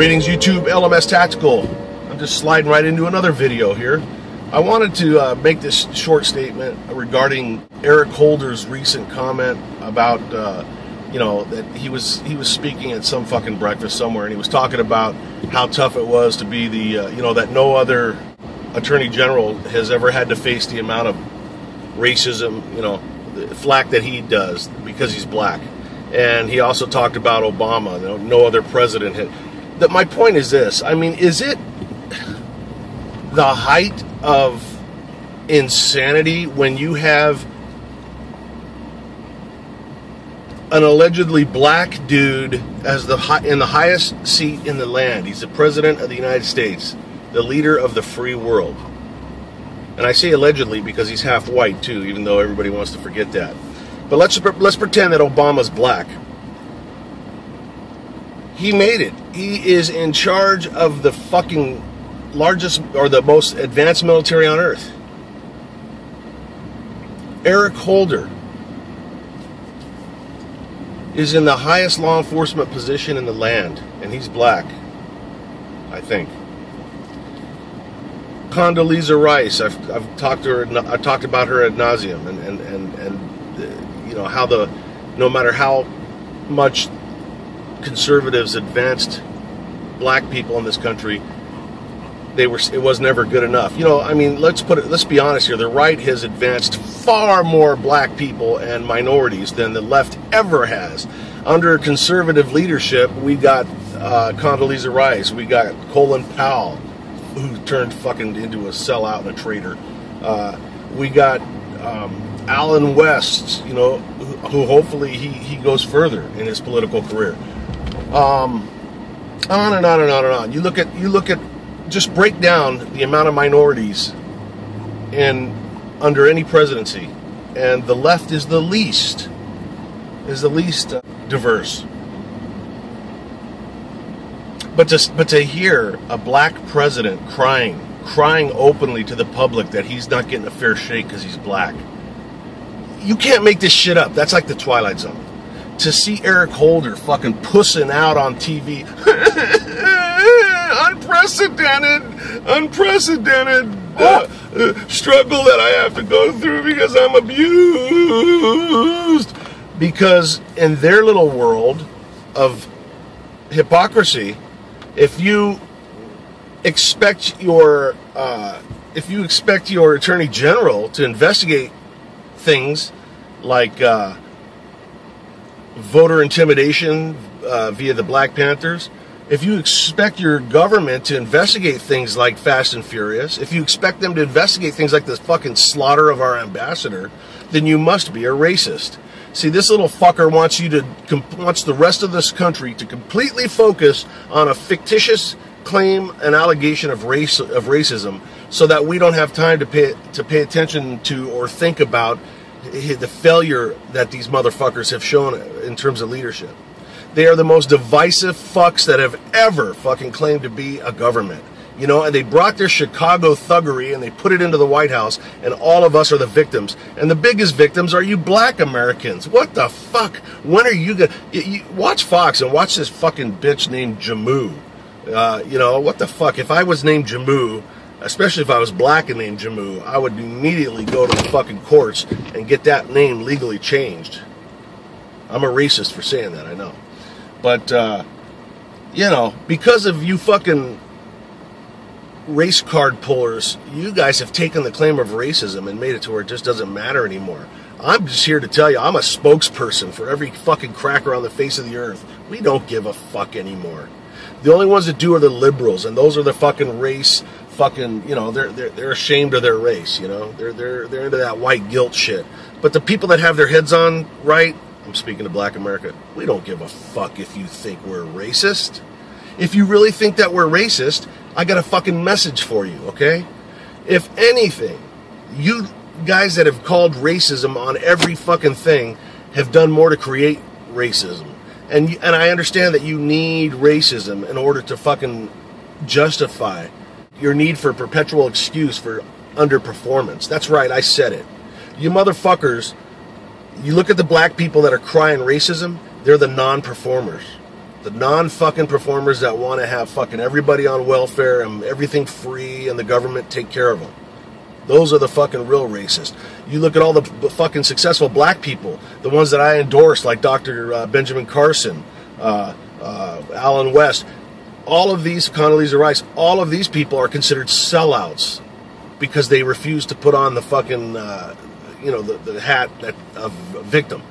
Greetings YouTube, LMS Tactical. I'm just sliding right into another video here. I wanted to make this short statement regarding Eric Holder's recent comment about, that he was speaking at some fucking breakfast somewhere, and he was talking about how tough it was to be the, that no other attorney general has ever had to face the amount of racism, the flack that he does because he's black. And he also talked about Obama. No other president had. My point is this. I mean, is it the height of insanity when you have an allegedly black dude as in the highest seat in the land? He's the president of the United States, the leader of the free world. And I say allegedly because he's half white too, even though everybody wants to forget that. But let's pretend that Obama's black. He made it. He is in charge of the fucking largest or the most advanced military on earth. Eric Holder is in the highest law enforcement position in the land, and he's black, I think. Condoleezza Rice, I've talked to her. I talked about her ad nauseum, and how no matter how much conservatives advanced black people in this country, it was never good enough. Let's be honest here. The right has advanced far more black people and minorities than the left ever has. Under conservative leadership, we got Condoleezza Rice, we got Colin Powell, who turned fucking into a sellout and a traitor. We got Alan West, who hopefully he goes further in his political career. On and on and on and on. You look at, just break down the amount of minorities under any presidency, and the left is the least diverse. But to hear a black president crying openly to the public that he's not getting a fair shake because he's black, you can't make this shit up. That's like the Twilight Zone. To see Eric Holder fucking pussing out on TV, unprecedented struggle that I have to go through because I'm abused. Because in their little world of hypocrisy, if you expect your attorney general to investigate things like voter intimidation via the Black Panthers, if you expect your government to investigate things like Fast and Furious, if you expect them to investigate things like the fucking slaughter of our ambassador, then you must be a racist. See, this little fucker wants the rest of this country to completely focus on a fictitious claim and allegation of racism, so that we don't have time to pay attention to or think about the failure that these motherfuckers have shown in terms of leadership. They are the most divisive fucks that have ever fucking claimed to be a government. And they brought their Chicago thuggery and they put it into the White House, and all of us are the victims. And the biggest victims are you black Americans. What the fuck? When are you gonna... watch Fox and watch this fucking bitch named Jamu. What the fuck? If I was named Jamu, especially if I was black and named Jamu, I would immediately go to the fucking courts and get that name legally changed. I'm a racist for saying that, I know. But, because of you fucking race card pullers, you guys have taken the claim of racism and made it to where it just doesn't matter anymore. I'm just here to tell you, I'm a spokesperson for every fucking cracker on the face of the earth. We don't give a fuck anymore. The only ones that do are the liberals, and those are the fucking race fucking, they're ashamed of their race, they're into that white guilt shit. But the people that have their heads on right, I'm speaking to black America, we don't give a fuck if you think we're racist. If you really think that we're racist, I got a fucking message for you, okay? If anything, you guys that have called racism on every fucking thing have done more to create racism. And I understand that you need racism in order to fucking justify your need for perpetual excuse for underperformance. That's right, I said it. You motherfuckers, you look at the black people that are crying racism, they're the non-performers. The non-fucking performers that want to have fucking everybody on welfare and everything free and the government take care of them. Those are the fucking real racists. You look at all the fucking successful black people, the ones that I endorse, like Dr. Benjamin Carson, Alan West, all of these, Condoleezza Rice, all of these people are considered sellouts because they refuse to put on the fucking, the hat of victim.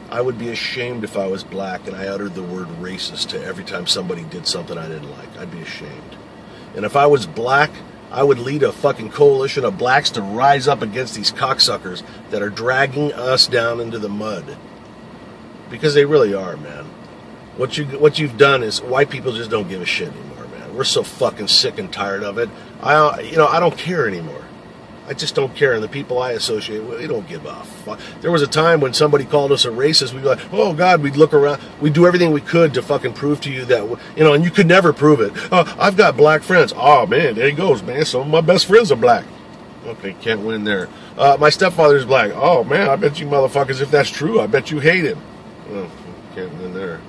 I would be ashamed if I was black and I uttered the word racist to every time somebody did something I didn't like. I'd be ashamed. And if I was black, I would lead a fucking coalition of blacks to rise up against these cocksuckers that are dragging us down into the mud. Because they really are, man. What you've done is white people just don't give a shit anymore, man. We're so fucking sick and tired of it. I don't care anymore. I just don't care, and the people I associate with, they don't give a fuck. There was a time when somebody called us a racist, we'd be like, oh God, we'd look around, we'd do everything we could to fucking prove to you that, and you could never prove it. I've got black friends. Oh man, there he goes, man, some of my best friends are black. Okay, can't win there. My stepfather's black. Oh man, I bet you motherfuckers, if that's true, I bet you hate him. Oh, can't win there.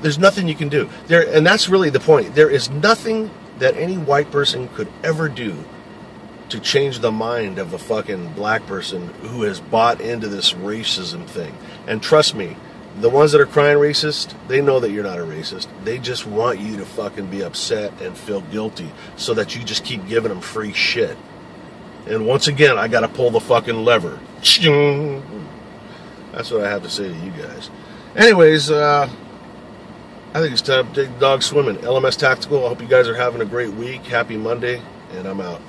There's nothing you can do. And that's really the point. There is nothing that any white person could ever do to change the mind of a fucking black person who has bought into this racism thing. And trust me, the ones that are crying racist, they know that you're not a racist. They just want you to fucking be upset and feel guilty so that you just keep giving them free shit. And once again, I gotta pull the fucking lever. That's what I have to say to you guys. Anyways, I think it's time to take the dog swimming. LMS Tactical, I hope you guys are having a great week. Happy Monday, and I'm out.